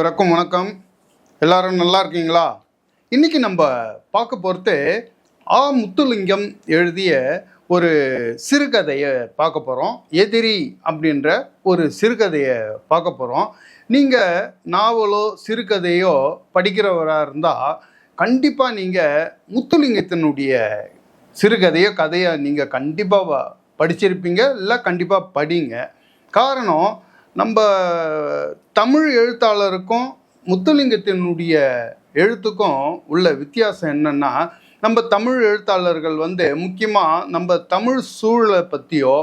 வணக்கம் வணக்கம். எல்லாரும் நல்லா இருக்கீங்களா? இன்னைக்கு நம்ம பார்க்க போகிறது முத்துலிங்கம் எழுதிய ஒரு சிறுகதையை பார்க்க போகிறோம். எதிரி அப்படின்ற ஒரு சிறுகதையை பார்க்க போகிறோம். நீங்கள் நாவலோ சிறுகதையோ படிக்கிறவராக இருந்தால் கண்டிப்பாக நீங்கள் முத்துலிங்கத்தினுடைய சிறுகதையோ கதையை நீங்கள் கண்டிப்பாக படிச்சிருப்பீங்க, இல்லை கண்டிப்பாக படிங்க. காரணம், நம்ம தமிழ் எழுத்தாளருக்கும் முத்துலிங்கத்தினுடைய எழுத்துக்கும் உள்ள வித்தியாசம் என்னன்னா, நம்ம தமிழ் எழுத்தாளர்கள் முக்கியமாக நம்ம தமிழ் சூழலை பற்றியோ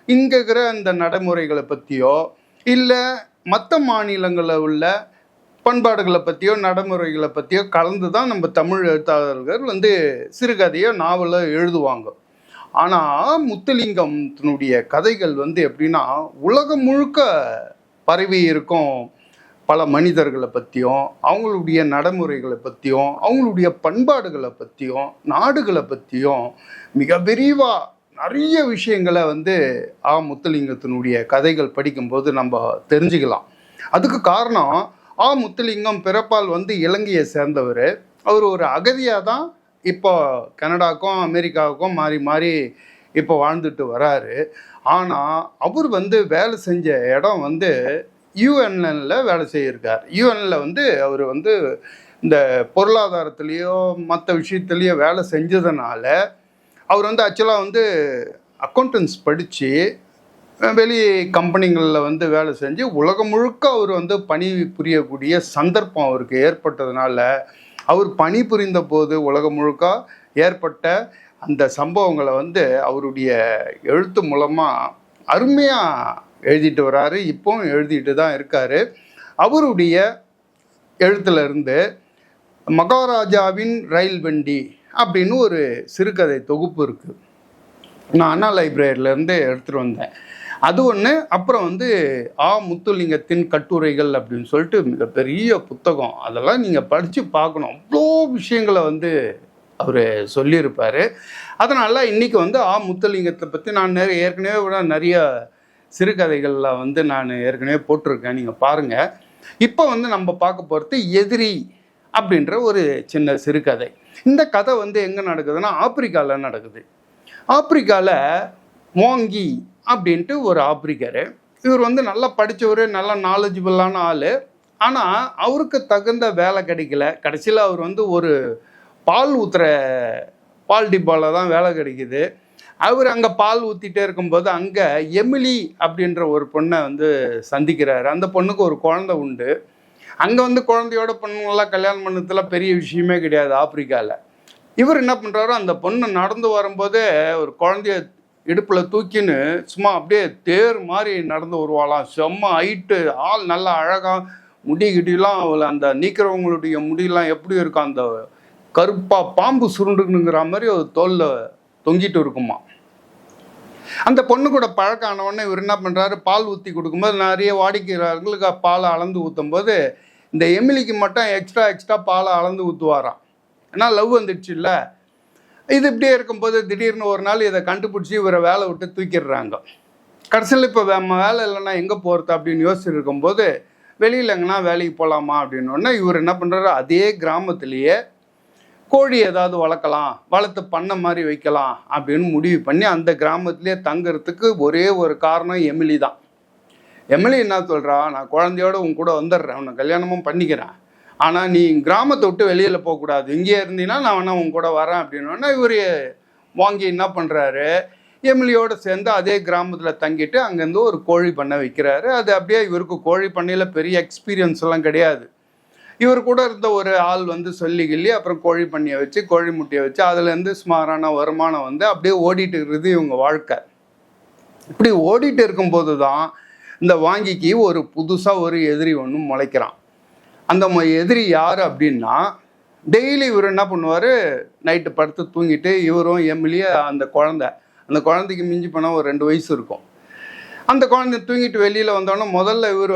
இங்கே இருக்கிற அந்த நடைமுறைகளை பற்றியோ இல்லை மற்ற மாநிலங்களில் உள்ள பண்பாடுகளை பற்றியோ நடைமுறைகளை பற்றியோ கலந்து தான் நம்ம தமிழ் எழுத்தாளர்கள் சிறுகதையோ நாவலோ எழுதுவாங்க. ஆனால் முத்துலிங்கத்தினுடைய கதைகள் எப்படின்னா உலகம் முழுக்க பரவி இருக்கும் பல மனிதர்களை பற்றியும் அவங்களுடைய நடைமுறைகளை பற்றியும் அவங்களுடைய பண்பாடுகளை பற்றியும் நாடுகளை பற்றியும் மிக விரிவாக நிறைய விஷயங்களை முத்துலிங்கத்தினுடைய கதைகள் படிக்கும்போது நம்ம தெரிஞ்சுக்கலாம். அதுக்கு காரணம், முத்துலிங்கம் பிறப்பால் இலங்கையை சேர்ந்தவர். அவர் ஒரு அகதியாக தான் இப்போ கனடாவுக்கும் அமெரிக்காவுக்கும் மாறி மாறி இப்போ வாழ்ந்துட்டு வராரு. ஆனால் அவர் வேலை செஞ்ச இடம் யூஎன்ல வேலை செய்யிருக்கார். யூஎன்ல அவர் இந்த பொருளாதாரத்துலேயோ மற்ற விஷயத்துலேயோ வேலை செஞ்சதுனால அவர் ஆக்சுவலாக அக்கௌண்டன்ஸ் படித்து வெளி கம்பெனிகளில் வேலை செஞ்சு உலகம் முழுக்க அவர் பணி புரியக்கூடிய சந்தர்ப்பம் அவருக்கு ஏற்பட்டதுனால அவர் பணி புரிந்த போது உலகம் முழுக்க ஏற்பட்ட அந்த சம்பவங்களை அவருடைய எழுத்து மூலமாக அருமையாக எழுதிட்டு வர்றாரு. இப்போவும் எழுதிட்டு தான் இருக்கார். அவருடைய எழுத்துலேருந்து மகாராஜாவின் ரயில் வண்டி அப்படின்னு ஒரு சிறுகதை தொகுப்பு இருக்குது. நான் அண்ணா லைப்ரரியிலேருந்து எடுத்துகிட்டு வந்தேன். அது ஒன்று. அப்புறம் முத்துலிங்கத்தின் கட்டுரைகள் அப்படின்னு சொல்லிட்டு மிகப்பெரிய புத்தகம். அதெல்லாம் நீங்கள் படித்து பார்க்கணும். அவ்வளோ விஷயங்களை அவர் சொல்லியிருப்பார். அதனால் இன்றைக்கி முத்துலிங்கத்தை பற்றி நான் ஏற்கனவே விட நிறைய சிறுகதைகளில் நான் ஏற்கனவே போட்டிருக்கேன், நீங்கள் பாருங்கள். இப்போ நம்ம பார்க்க போகிறது எதிரி அப்படின்ற ஒரு சின்ன சிறுகதை. இந்த கதை எங்கே நடக்குதுன்னா ஆப்பிரிக்காவில் நடக்குது. ஆப்பிரிக்காவில் மோங்கி அப்படின்ட்டு ஒரு ஆப்பிரிக்கரு. இவர் நல்லா படித்தவர், நல்ல நாலேஜபிளான ஆள். ஆனால் அவருக்கு தகுந்த வேலை கிடைக்கல. கடைசியில் அவர் ஒரு பால் ஊற்றுற பால் டிப்பாவில் தான் வேலை கிடைக்குது. அவர் அங்கே பால் ஊற்றிட்டே இருக்கும்போது அங்கே எமிலி அப்படின்ற ஒரு பொண்ணை சந்திக்கிறாரு. அந்த பொண்ணுக்கு ஒரு குழந்தை உண்டு. அங்கே குழந்தையோட பொண்ணுங்களாம் கல்யாணம் பண்ணதுலாம் பெரிய விஷயமே கிடையாது ஆப்பிரிக்காவில். இவர் என்ன பண்ணுறாரோ, அந்த பொண்ணு நடந்து வரும்போதே ஒரு குழந்தைய இடுப்பில் தூக்கின்னு சும்மா அப்படியே தேர் மாதிரி நடந்து வருவாளாம். செம்ம ஹைட்டு, ஆள் நல்லா அழகாக, முடி கிட்டிலாம் அந்த நீக்கிறவங்களுடைய முடியெல்லாம் எப்படி இருக்கும், அந்த கருப்பாக பாம்பு சுருண்டுங்கிற மாதிரி ஒரு தோலில் தொங்கிட்டு இருக்குமா. அந்த பொண்ணு கூட பழக்கம் ஆனவொடனே இவர் என்ன பண்ணுறாரு, பால் ஊற்றி கொடுக்கும்போது நிறைய வாடிக்கையாளர்களுக்கு பாலை அளந்து ஊற்றும் போது இந்த எமிலிக்கு மட்டும் எக்ஸ்ட்ரா பாலை அளந்து ஊற்றுவாராம். ஏன்னா லவ் வந்துடுச்சு இல்லை. இது இப்படியே இருக்கும்போது திடீர்னு ஒரு நாள் இதை கண்டுபிடிச்சி இவரை வேலை விட்டு தூக்கிடுறாங்க. கடைசியில் இப்போ வேலை இல்லைன்னா எங்கே போகிறது அப்படின்னு யோசிச்சுட்டு இருக்கும்போது வெளியில் எங்கன்னா வேலைக்கு போகலாமா அப்படின்னோடனே இவர் என்ன பண்ணுறாரு, அதே கிராமத்துலேயே கோழி ஏதாவது வளர்க்கலாம், வளர்த்து பண்ண மாதிரி வைக்கலாம் அப்படின்னு முடிவு பண்ணி அந்த கிராமத்துலேயே தங்கிறதுக்கு ஒரே ஒரு காரணம் எமிலி தான். எமிலி என்ன சொல்கிறா, நான் குழந்தையோட உன் கூட வந்துடுறேன், உன்னை கல்யாணமும் பண்ணிக்கிறேன், ஆனால் நீ கிராமத்தை விட்டு வெளியில் போகக்கூடாது, இங்கேயே இருந்தீங்கன்னா நான் வேணா உன் கூட வரேன் அப்படின்னோடனே இவர் வாங்கி என்ன பண்ணுறாரு, எமிலியோடு சேர்ந்து அதே கிராமத்தில் தங்கிட்டு அங்கேருந்து ஒரு கோழி பண்ணை வைக்கிறாரு. அது அப்படியே இவருக்கு கோழி பண்ணையில் பெரிய எக்ஸ்பீரியன்ஸ் எல்லாம் கிடையாது. இவர் கூட இருந்த ஒரு ஆள் சொல்லி கிள்ளி அப்புறம் கோழி பண்ணியை வச்சு கோழி முட்டையை வச்சு அதுலேருந்து சுமாரான வருமானம் அப்படியே ஓடிட்டு இருக்கிறது இவங்க வாழ்க்கை. இப்படி ஓடிட்டு இருக்கும்போது தான் இந்த வாங்கிக்கு ஒரு புதுசாக ஒரு எதிரி ஒன்று முளைக்கிறான். அந்த எதிரி யார் அப்படின்னா, டெய்லி இவர் என்ன பண்ணுவார், நைட்டு படுத்து தூங்கிட்டு இவரும் எம்எல்ஏ அந்த குழந்தைக்கு மிஞ்சி போனால் ஒரு 2 வயசு இருக்கும். அந்த குழந்தை தூங்கிட்டு வெளியில் வந்தோடனே முதல்ல இவர்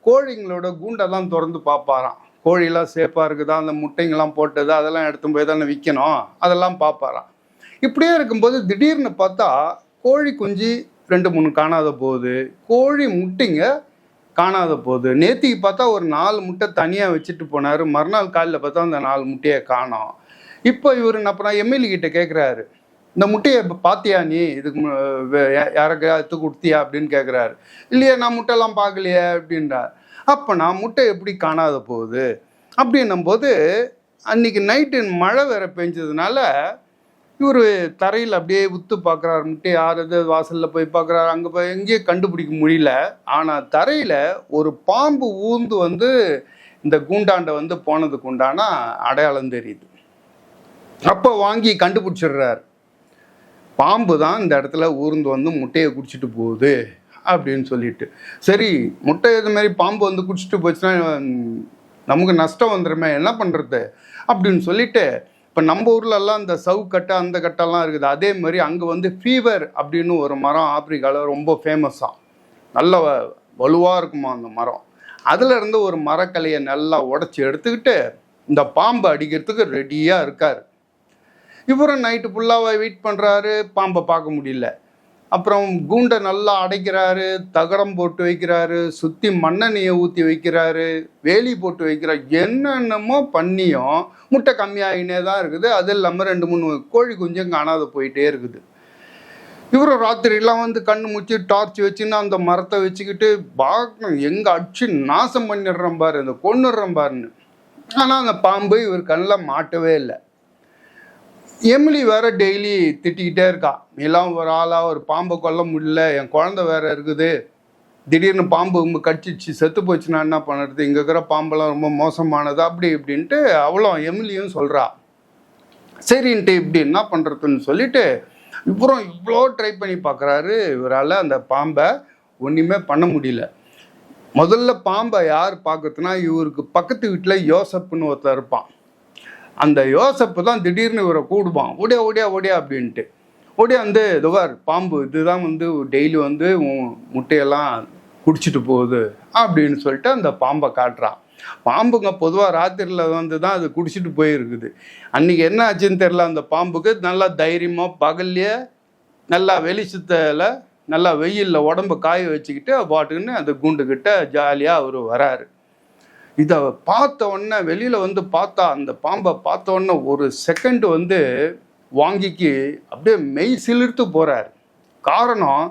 கோழிங்களோட கூண்டெல்லாம் திறந்து பார்ப்பாராம். கோழியெல்லாம் சேஃபாக இருக்குதா, அந்த முட்டைங்கெல்லாம் போட்டதா, அதெல்லாம் எடுத்து போய் தானே விற்கணும், அதெல்லாம் பார்ப்பாராம். இப்படியே இருக்கும்போது திடீர்னு பார்த்தா கோழி குஞ்சு 2-3 காணாத போகுது. கோழி முட்டைங்க காணாத போகுது. நேத்திக்கு பார்த்தா ஒரு 4 முட்டை தனியாக வச்சுட்டு போனார். மறுநாள் காலையில் பார்த்தா அந்த 4 முட்டையை காணோம். இப்போ இவர் என்ன பண்ணா, எம்எல்ஏ கிட்ட கேட்குறாரு, இந்த முட்டையை இப்போ பார்த்தியா நீ, இதுக்கு யாருக்கு எடுத்து கொடுத்தியா அப்படின்னு கேட்குறாரு. இல்லையே, நான் முட்டைலாம் பார்க்கலையே அப்படின்றார். அப்போ நான் முட்டை எப்படி காணாத போகுது அப்படின்னும் போது, அன்னைக்கு நைட்டு மழை வேற பெஞ்சதுனால இவர் தரையில் அப்படியே உத்து பார்க்குறாரு. முட்டை யாரது வாசலில் போய் பார்க்குறாரு, அங்கே போய் எங்கேயும் கண்டுபிடிக்க முடியல. ஆனால் தரையில் ஒரு பாம்பு ஊர்ந்து வந்து இந்த கூண்டாண்டை வந்து போனதுக்கு உண்டான அடையாளம் தெரியுது. அப்போ வாங்கி கண்டுபிடிச்சிடுறார், பாம்பு தான் இந்த இடத்துல ஊர்ந்து வந்து முட்டையை குடிச்சிட்டு போகுது அப்படின்னு சொல்லிட்டு. சரி, முட்டை இது மாதிரி பாம்பு வந்து குடிச்சிட்டு போச்சுன்னா நமக்கு நஷ்டம் வந்துடுமே, என்ன பண்ணுறது அப்படின்னு சொல்லிட்டு, இப்போ நம்ம ஊர்லெல்லாம் இந்த சவுக்கட்டை அந்த கட்டெல்லாம் இருக்குது. அதே மாதிரி அங்கே வந்து ஃபீவர் அப்படின்னு ஒரு மரம் ஆப்பிரிக்காவில் ரொம்ப ஃபேமஸாக, நல்ல வலுவாக இருக்குமா அந்த மரம். அதில் இருந்து ஒரு மரக்கலையை நல்லா உடச்சி எடுத்துக்கிட்டு இந்த பாம்பை அடிக்கிறதுக்கு ரெடியாக இருக்கார். இவரும் நைட்டு ஃபுல்லாக வெயிட் பண்ணுறாரு, பாம்பை பார்க்க முடியல. அப்புறம் கூண்டை நல்லா அடைக்கிறாரு, தகரம் போட்டு வைக்கிறாரு, சுற்றி மண்ணெண்ணெயை ஊற்றி வைக்கிறாரு, வேலி போட்டு வைக்கிறார். என்னென்னமோ பண்ணியும் முட்டை கம்மியாகினே தான் இருக்குது. அது இல்லாமல் 2-3 கோழி குஞ்சும் காணாத போயிட்டே இருக்குது. இவரும் ராத்திரிலாம் வந்து கண்ணு முச்சு டார்ச் வச்சுன்னு அந்த மரத்தை வச்சுக்கிட்டு பார்க்கணும், எங்கே அடிச்சு நாசம் பண்ணிடுறோம் பாரு, இந்த கொன்னுடுறோம் பாருன்னு. ஆனால் அந்த பாம்பு இவர் கண்ணில் மாட்டவே இல்லை. எமிலி வேற டெய்லி திட்டிக்கிட்டே இருக்கா, எல்லாம் ஒரு ஆளாக ஒரு பாம்பை கொல்ல முடியல, என் குழந்தை வேற இருக்குது, திடீர்னு பாம்பு கடிச்சிச்சு செத்து போச்சுன்னா என்ன பண்ணுறது, இங்கே இருக்கிற பாம்பெல்லாம் ரொம்ப மோசமானது அப்படி இப்படின்ட்டு அவளும் எமிலியும் சொல்கிறா. சரின்ட்டு இப்படி என்ன பண்ணுறதுன்னு சொல்லிட்டு இவரும் இவ்வளோ ட்ரை பண்ணி பார்க்குறாரு. இவரால் அந்த பாம்பை ஒன்றுமே பண்ண முடியல. முதல்ல பாம்பை யார் பார்க்கறதுனா, இவருக்கு பக்கத்து வீட்டில் யோசப்புன்னு ஒருத்தர் இருப்பான். அந்த யோசப்பு தான் திடீர்னு இவரை கூடுவான், ஓடியா ஓடியா ஓடியா அப்படின்ட்டு. ஓடியா வந்து இதுவார் பாம்பு இதுதான் வந்து டெய்லி வந்து முட்டையெல்லாம் குடிச்சிட்டு போகுது அப்படின்னு சொல்லிட்டு அந்த பாம்பை காட்டுறான். பாம்புங்க பொதுவாக ராத்திரியில் வந்து தான் அது குடிச்சிட்டு போயிருக்குது. அன்றைக்கி என்ன ஆச்சுன்னு தெரில, அந்த பாம்புக்கு நல்லா தைரியமாக பகல்லையே நல்லா வெளிச்சத்தில் நல்லா வெயிலில் உடம்பு காய வச்சுக்கிட்டு பாட்டுக்குன்னு அந்த கூண்டுக்கிட்ட ஜாலியாக அவர் வராரு. இதை பார்த்த உடனே வெளியில் வந்து பார்த்தா, அந்த பாம்பை பார்த்த உடனே ஒரு செகண்ட் வந்து வாங்கிக்கு அப்படியே மெய் சிலிர்த்து போகிறார். காரணம்,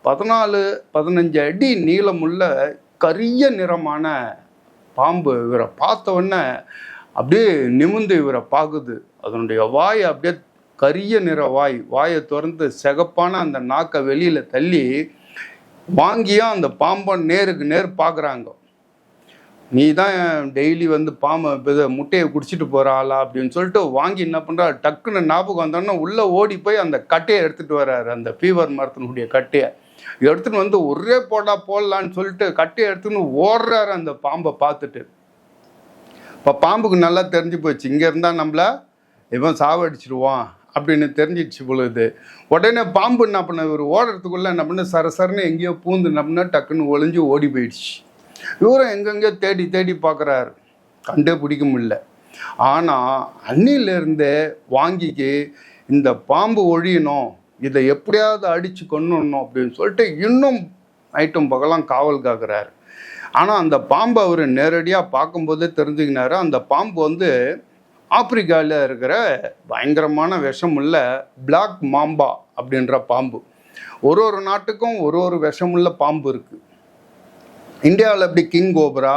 14-15 அடி நீளமுள்ள கரிய நிறமான பாம்பு இவரை பார்த்த உடனே அப்படியே நிமிந்து இவரை பார்க்குது. அதனுடைய வாய் அப்படியே கரிய நிற வாயை திறந்து சிகப்பான அந்த நாக்கை வெளியில் தள்ளி வாங்கியும் அந்த பாம்பை நேருக்கு நேர் பார்க்குறாங்க. நீ தான் டெய்லி வந்து பாம்பை முட்டையை குடிச்சிட்டு போகிற ஆளா அப்படின்னு சொல்லிட்டு வாங்கி என்ன பண்ணுறா, டக்குன்னு ஞாபகம் வந்தோன்னா உள்ளே ஓடி போய் அந்த கட்டையை எடுத்துகிட்டு வர்றாரு. அந்த ஃபீவர் மரத்தினுடைய கட்டையை எடுத்துன்னு வந்து ஒரே போடலான்னு சொல்லிட்டு கட்டையை எடுத்துன்னு ஓடுறாரு அந்த பாம்பை பார்த்துட்டு. இப்போ பாம்புக்கு நல்லா தெரிஞ்சு போச்சு, இங்கே இருந்தால் நம்மள இவன் சாவடிச்சிடுவான் அப்படின்னு தெரிஞ்சிடுச்சு பொழுது. உடனே பாம்பு என்ன பண்ண, இவர் ஓடுறதுக்குள்ளே என்ன பண்ண, சரசரன்னு எங்கேயோ பூந்து என்ன பண்ண டக்குன்னு ஒளிஞ்சு ஓடி போயிடுச்சு. இவரும் எங்கெங்கேயோ தேடி தேடி பார்க்குறாரு, கண்டே பிடிக்க முடியல. ஆனால் அன்னிலேருந்தே வாங்கிக்கு இந்த பாம்பு ஒழியணும், இதை எப்படியாவது அடித்து கொண்டுடணும் அப்படின்னு சொல்லிட்டு இன்னும் நைட்டும் பகலாம் காவல் காக்குறாரு. ஆனால் அந்த பாம்பை அவர் நேரடியாக பார்க்கும்போதே தெரிஞ்சுக்கினாரு, அந்த பாம்பு வந்து ஆப்பிரிக்காவில் இருக்கிற பயங்கரமான விஷமுள்ள பிளாக் மாம்பா அப்படின்ற பாம்பு. ஒரு நாட்டுக்கும் ஒரு விஷமுள்ள பாம்பு இருக்குது. இந்தியாவில் எப்படி கிங் கோப்ரா,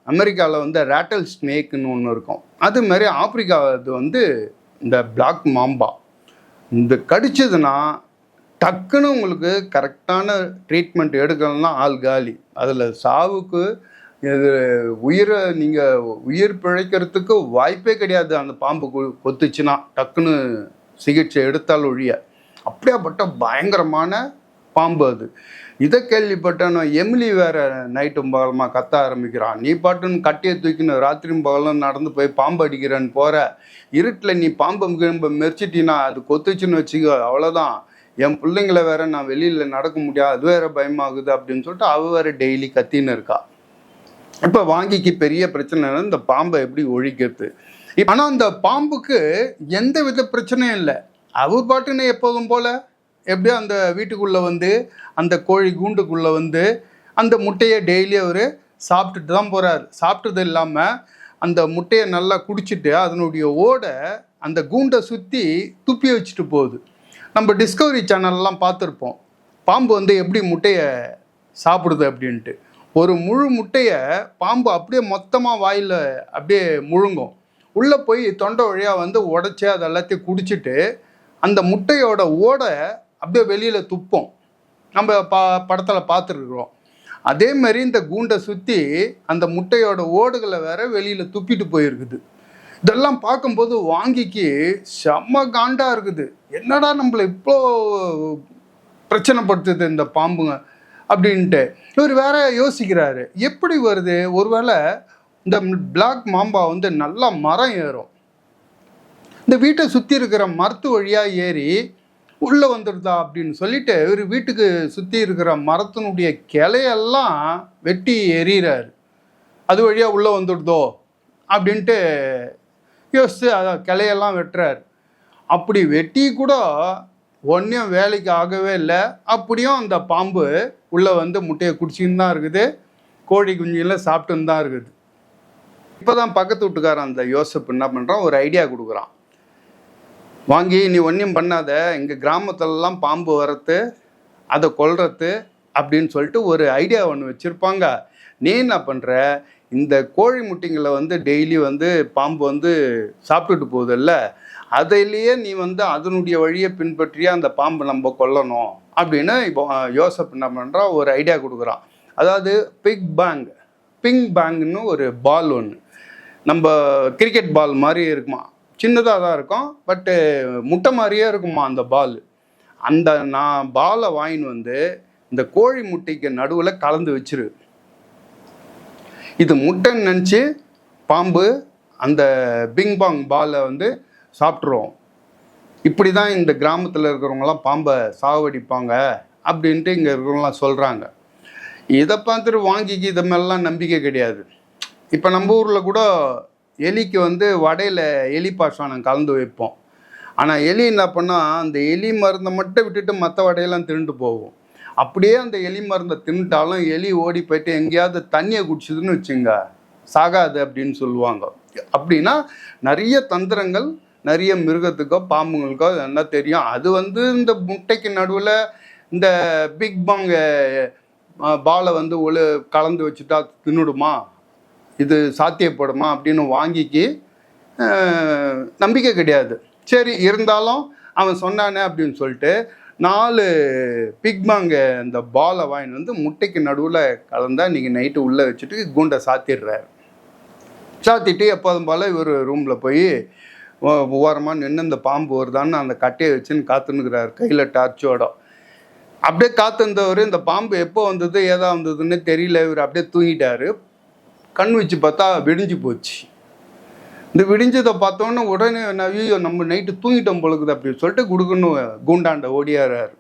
அமெரிக்காவில் வந்து ரேட்டல் ஸ்னேக்குன்னு ஒன்று இருக்கும். அது மாதிரி ஆப்பிரிக்காவது வந்து இந்த பிளாக் மாம்பா. இந்த கடிச்சதுன்னா டக்குன்னு உங்களுக்கு கரெக்டான ட்ரீட்மெண்ட் எடுக்கணும்னா ஆள் காலி. அதில் சாவுக்கு இது உயிர் பிழைக்கிறதுக்கு வாய்ப்பே கிடையாது. அந்த பாம்பு கொத்துச்சுன்னா டக்குன்னு சிகிச்சை எடுத்தால் ஒழிய. அப்படியாப்பட்ட பயங்கரமான பாம்பு அது. இதை கேள்விப்பட்டேன்னு எமிலி வேற நைட்டும் பகலமாக கத்த ஆரம்பிக்கிறான். நீ பாட்டுன்னு கட்டியை தூக்கின்னு ராத்திரியும் பகலும் நடந்து போய் பாம்பு அடிக்கிறேன்னு போகிற, இருட்டில் நீ பாம்பு மெரிச்சிட்டினா அது கொத்துச்சுன்னு வச்சுக்கோ, அவ்வளோதான், என் பிள்ளைங்களை வேற நான் வெளியில் நடக்க முடியாது, அது வேற பயமாகுது அப்படின்னு சொல்லிட்டு அவ வேற டெய்லி கத்தின்னு இருக்கா. இப்போ வாங்கிக்கு பெரிய பிரச்சனை இந்த பாம்பை எப்படி ஒழிக்கிறது. ஆனால் அந்த பாம்புக்கு எந்த வித பிரச்சனையும் இல்லை. அவர் பாட்டுன்னு எப்போதும் போல் எப்படியோ அந்த வீட்டுக்குள்ளே வந்து அந்த கோழி கூண்டுக்குள்ளே வந்து அந்த முட்டையை டெய்லி அவர் சாப்பிட்டுட்டு தான் போகிறார். சாப்பிட்டது இல்லாமல் அந்த முட்டையை நல்லா குடிச்சிட்டு அதனுடைய ஓடை அந்த கூண்டை சுற்றி துப்பி வச்சுட்டு போகுது. நம்ம டிஸ்கவரி சேனல்லாம் பார்த்துருப்போம், பாம்பு வந்து எப்படி முட்டையை சாப்பிடுது அப்படின்ட்டு. ஒரு முழு முட்டையை பாம்பு அப்படியே மொத்தமாக வாயில் அப்படியே முழுங்கும். உள்ளே போய் தொண்டை வழியாக வந்து உடச்சி அதை எல்லாத்தையும் குடிச்சிட்டு அந்த முட்டையோட ஓடை அப்படியே வெளியில் துப்போம். நம்ம படத்தில் பார்த்துருக்குறோம். அதே மாதிரி இந்த கூண்டை சுற்றி அந்த முட்டையோட ஓடுகளை வேற வெளியில் துப்பிட்டு போயிருக்குது. இதெல்லாம் பார்க்கும்போது வாங்கிக்கு செம்ம காண்டாக இருக்குது. என்னடா நம்மளை இவ்வளோ பிரச்சனைப்படுத்துது இந்த பாம்புங்க அப்படின்ட்டு இவர் வேற யோசிக்கிறாரு. எப்படி வருது? ஒருவேளை இந்த பிளாக் மாம்பா வந்து நல்லா மரம் ஏறும், இந்த வீட்டை சுற்றி இருக்கிற மரத்து வழியாக ஏறி உள்ளே வந்துடுதா அப்படின்னு சொல்லிட்டு இவர் வீட்டுக்கு சுற்றி இருக்கிற மரத்தினுடைய கிளையெல்லாம் வெட்டி எறிகிறாரு. அது வழியாக உள்ளே வந்துடுதோ அப்படின்ட்டு யோசித்து அதை கிளையெல்லாம் வெட்டுறாரு. அப்படி வெட்டி கூட ஒன்றும் வேலைக்கு ஆகவே இல்லை. அப்படியும் அந்த பாம்பு உள்ளே வந்து முட்டையை குடிச்சின்னு தான் இருக்குது, கோழி குஞ்சியில் சாப்பிட்டுன்னு தான் இருக்குது. இப்போ தான் பக்கத்து வீட்டுக்காரன் அந்த யோசப் என்ன பண்ணுறான், ஒரு ஐடியா கொடுக்குறான். வாங்கி நீ ஒன்றும் பண்ணாத, எங்கள் கிராமத்துலலாம் பாம்பு வரத்து அதை கொல்றது அப்படின்னு சொல்லிட்டு ஒரு ஐடியா ஒன்று வச்சுருப்பாங்க. நீ என்ன பண்ணுற, இந்த கோழி முட்டைங்களை வந்து டெய்லி வந்து பாம்பு வந்து சாப்பிட்டுட்டு போகுதில்ல, அதிலேயே நீ வந்து அதனுடைய வழியை பின்பற்றியே அந்த பாம்பை நம்ம கொல்லணும் அப்படின்னு இப்போ யோசப் என்ன பண்ணுறா, ஒரு ஐடியா கொடுக்குறான். அதாவது பிங் பேங்க்னு ஒரு பால் ஒன்று, நம்ம கிரிக்கெட் பால் மாதிரி இருக்குமா, சின்னதாக தான் இருக்கும், பட்டு முட்டை மாதிரியே இருக்குமா அந்த பால். அந்த நான் பாலை வாங்கின்னு வந்து இந்த கோழி முட்டைக்கு நடுவில் கலந்து வச்சிரு. இது முட்டைன்னு நினச்சி பாம்பு அந்த பிங் பாங் பாலை வந்து சாப்பிட்ருவோம். இப்படி தான் இந்த கிராமத்தில் இருக்கிறவங்களாம் பாம்பை சாவடிப்பாங்க அப்படின்ட்டு இங்கே இருக்கிறவங்களாம் சொல்கிறாங்க. இதை பார்த்துட்டு வாங்கிக்கு இதை மேலாம் நம்பிக்கை கிடையாது. இப்போ நம்ம ஊரில் கூட எலிக்கு வந்து வடையில் எலி பாஷானம் கலந்து வைப்போம். ஆனால் எலி என்ன பண்ணால் அந்த எலி மருந்தை மட்டும் விட்டுட்டு மற்ற வடையெல்லாம் தின்னுட்டு போகும். அப்படியே அந்த எலி மருந்தை தின்னுட்டாலும் எலி ஓடி போயிட்டு எங்கேயாவது தண்ணியை குடிச்சதுன்னு வச்சுங்க, சாகாது அப்படின்னு சொல்லுவாங்க. அப்படின்னா நிறைய தந்திரங்கள் நிறைய மிருகத்துக்கோ பாம்புங்களுக்கோ என்ன தெரியும். அது வந்து இந்த முட்டைக்கு நடுவில் இந்த பிக் பாங் பாலை வந்து கலந்து வச்சுட்டா தின்னுடுமா, இது சாத்தியப்படுமா அப்படின்னு வாங்கிக்கு நம்பிக்கை கிடையாது. சரி, இருந்தாலும் அவன் சொன்னானே அப்படின்னு சொல்லிட்டு 4 பிக்பாங்க அந்த பாலை வாங்கின்னு வந்து முட்டைக்கு நடுவில் கலந்தா இன்றைக்கி நைட்டு உள்ளே வச்சுட்டு கூண்டை சாத்திடுறாரு. சாத்திட்டு எப்போதும் போல் இவர் ரூமில் போய் ஓரமாக நின்று இந்த பாம்பு வருதான்னு அந்த கட்டையை வச்சுன்னு காத்துன்னுக்கிறார் கையில் டார்ச்சோட. அப்படியே காத்திருந்தவர் இந்த பாம்பு எப்போ வந்தது ஏதா வந்ததுன்னு தெரியல. இவர் அப்படியே தூங்கிட்டார். கண் வச்சு பார்த்தா விடிஞ்சு போச்சு. இந்த விடிஞ்சதை பார்த்தோன்னே உடனே ஐயோ நம்ம நைட்டு தூங்கிட்டோம் பொழுது அப்படின்னு சொல்லிட்டு குடுக்குன்னு கூண்டாண்ட ஓடியாராரு.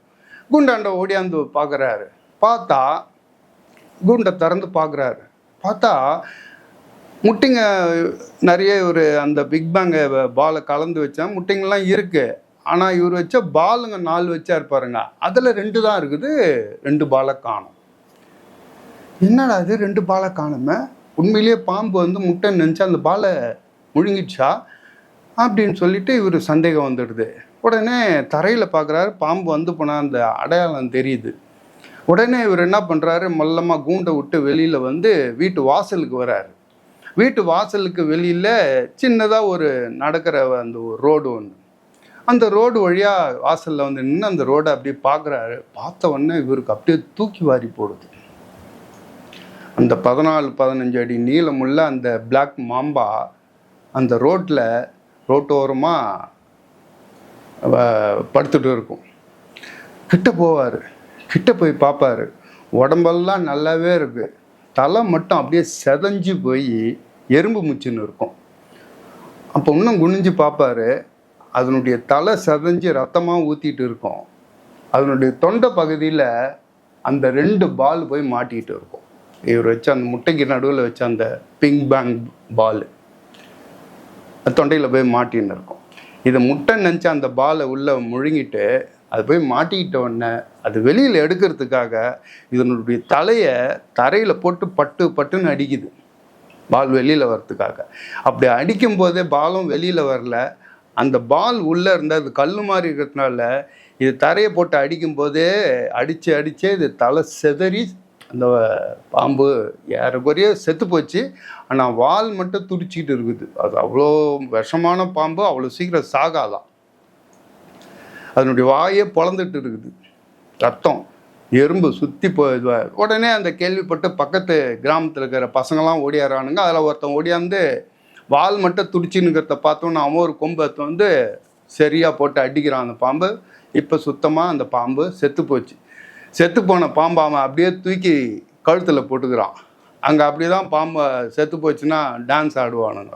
கூண்டாண்ட ஓடியாந்து பார்க்குறாரு. பார்த்தா கூண்டை திறந்து பார்க்குறாரு. பார்த்தா முட்டைங்க நிறைய ஒரு அந்த பிக் பேங்கை பாலை கலந்து வச்சா முட்டைங்கள்லாம் இருக்குது. ஆனால் இவர் வச்ச பாலுங்க 4 வச்சா இருப்பாருங்க, அதில் 2 தான் இருக்குது, 2 பாலை காணும். என்னடா அது 2 பாலை காணுமே, உண்மையிலேயே பாம்பு வந்து முட்டைன்னு நினச்சா அந்த பாலை முழுங்கிடுச்சா அப்படின்னு சொல்லிட்டு இவர் சந்தேகம் வந்துடுது. உடனே தரையில் பார்க்குறாரு, பாம்பு வந்து போனால் அந்த அடையாளம் தெரியுது. உடனே இவர் என்ன பண்ணுறாரு, மொல்லமாக கூண்டை விட்டு வெளியில் வந்து வீட்டு வாசலுக்கு வராரு. வீட்டு வாசலுக்கு வெளியில் சின்னதாக ஒரு நடக்கிற அந்த ஒரு ரோடு ஒன்று, அந்த ரோடு வழியாக வாசலில் வந்து நின்று அந்த ரோடை அப்படியே பார்க்குறாரு. பார்த்த உடனே இவருக்கு அப்படியே தூக்கி வாரி போடுது. அந்த 14-15 அடி நீளமுள்ள அந்த பிளாக் மாம்பா அந்த ரோட்டோரமாக படுத்துட்டு இருக்கும். கிட்ட போவார், கிட்ட போய் பார்ப்பார். உடம்பெல்லாம் நல்லாவே இருக்கு, தலை மட்டும் அப்படியே செதஞ்சு போய் எறும்பு முச்சுன்னு இருக்கும். அப்போ இன்னும் குனிஞ்சு பார்ப்பாரு, அதனுடைய தலை செதஞ்சு ரத்தமாக ஊற்றிட்டு இருக்கும். அதனுடைய தொண்டை பகுதியில் அந்த 2 பால் போய் மாட்டிகிட்டு இருக்கும். இவர் வச்ச அந்த முட்டைக்கு நடுவில் வச்ச அந்த பிங் பேங் பால் தொண்டையில் போய் மாட்டின்னு இருக்கும். இதை முட்டை நினச்சி அந்த பாலை உள்ளே முழுங்கிட்டு அது போய் மாட்டிக்கிட்ட உடனே அது வெளியில் எடுக்கிறதுக்காக இதனுடைய தலையை தரையில் போட்டு பட்டு பட்டுன்னு அடிக்குது, பால் வெளியில் வர்றதுக்காக. அப்படி அடிக்கும் போதே பாலும் வெளியில் வரல. அந்த பால் உள்ளே இருந்தால் அது கல் மாதிரி இருக்கிறதுனால இது தரையை போட்டு அடிக்கும்போதே அடித்தே இது தலை செதறி அந்த பாம்பு ஏறக்குறைய செத்து போச்சு. ஆனால் வால் மட்டும் துடிச்சிக்கிட்டு இருக்குது. அது அவ்வளோ விஷமான பாம்பு, அவ்வளோ சீக்கிரம் சாகாதான். அதனுடைய வாயே பொழந்துட்டு இருக்குது, ரத்தம் எறும்பு சுற்றி உடனே அந்த கேள்விப்பட்டு பக்கத்து கிராமத்தில் இருக்கிற பசங்கள்லாம் ஓடியாரானுங்க. அதில் ஒருத்தன் ஓடியாந்து வால் மட்டும் துடிச்சின்னுக்கிறத பார்த்தோன்னு அவன் ஒரு கொம்பத்தை வந்து சரியாக போட்டு அடிக்கிறான் அந்த பாம்பு. இப்போ சுத்தமாக அந்த பாம்பு செத்து போச்சு. செத்து போன பாம்பை அவன் அப்படியே தூக்கி கழுத்தில் போட்டுக்கிறான். அங்கே அப்படி தான் பாம்பை செத்து போச்சுன்னா டான்ஸ் ஆடுவானுங்க.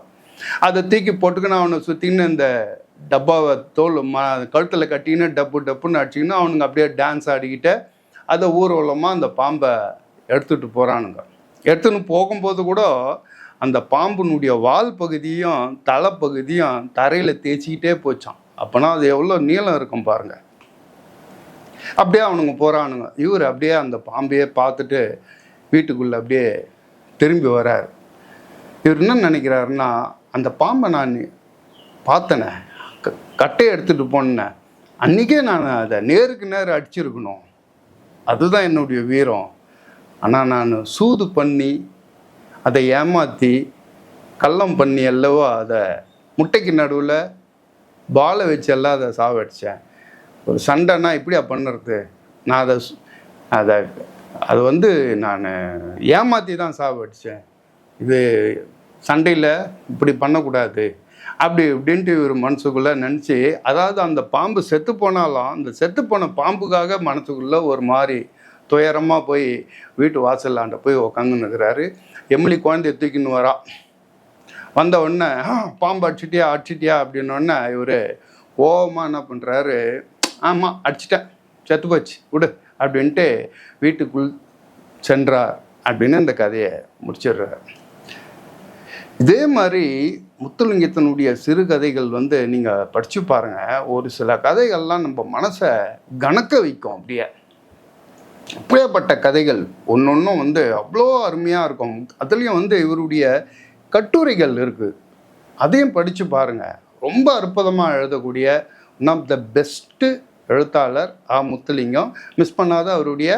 அதை தூக்கி போட்டுக்கின்னு அவனை சுற்றின்னு இந்த டப்பாவை தோல் கழுத்தில் கட்டின்னு டப்புன்னு அடிச்சிக்கின்னு அவனுங்க அப்படியே டான்ஸ் ஆடிக்கிட்டு அதை ஊர்வலமாக அந்த பாம்பை எடுத்துகிட்டு போகிறானுங்க. எடுத்துன்னு போகும்போது கூட அந்த பாம்பினுடைய வால் பகுதியும் தலைப்பகுதியும் தரையில் தேய்ச்சிக்கிட்டே போச்சான். அப்போனா அது எவ்வளோ நீளம் இருக்கும் பாருங்கள். அப்படியே அவனுங்க போகிறானுங்க. இவர் அப்படியே அந்த பாம்பையே பார்த்துட்டு வீட்டுக்குள்ளே அப்படியே திரும்பி வர்றார். இவர் என்ன நினைக்கிறாருன்னா, அந்த பாம்பை நான் பார்த்தனே, கட்டையை எடுத்துகிட்டு போனேன், அன்றைக்கே நான் அதை நேருக்கு நேரம் அடிச்சிருக்கணும், அதுதான் என்னுடைய வீரம். ஆனால் நான் சூது பண்ணி அதை ஏமாற்றி கள்ளம் பண்ணி அல்லவோ அதை முட்டைக்கு நடுவில் பாலை வச்சு எல்லாம் அதை சாவடித்தேன். ஒரு சண்டைன்னா இப்படியா பண்ணுறது? நான் அதை வந்து நான் ஏமாற்றி தான் சாவடித்தேன். இது சண்டையில் இப்படி பண்ணக்கூடாது அப்படி இப்படின்ட்டு ஒரு மனசுக்குள்ளே நினச்சி, அதாவது அந்த பாம்பு செத்து போனாலும் அந்த செத்து போன பாம்புக்காக மனசுக்குள்ளே ஒரு மாதிரி துயரமாக போய் வீட்டு வாசல்லாண்ட போய் உக்காந்துன்னுக்கிறாரு. எம்மிலி குழந்தைய தூக்கின்னு வரா. வந்த உடனே பாம்பு அடிச்சிட்டியா அப்படின்னோடனே இவர் கோவமாக என்ன பண்ணுறாரு, ஆமாம் அடிச்சிட்டேன், செத்து போச்சு விடு அப்படின்ட்டு வீட்டுக்குள் சென்றார் அப்படின்னு இந்த கதையை முடிச்சிடுறார். இதே மாதிரி முத்துலிங்கத்தினுடைய சிறுகதைகள் வந்து நீங்கள் படித்து பாருங்கள். ஒரு சில கதைகள்லாம் நம்ம மனசை கணக்க வைக்கும். அப்படியேப்பட்ட கதைகள் ஒன்றொன்றும் வந்து அவ்வளோ அருமையாக இருக்கும். அதுலேயும் வந்து இவருடைய கட்டுரைகள் இருக்குது, அதையும் படித்து பாருங்கள். ரொம்ப அற்புதமாக எழுதக்கூடிய ஒன் ஆஃப் த பெஸ்ட்டு எழுத்தாளர் முத்துலிங்கம். மிஸ் பண்ணாத அவருடைய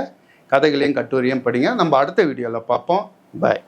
கதைகளையும் கட்டுரையும் படிங்க. நம்ம அடுத்த வீடியோவில் பார்ப்போம். பாய்.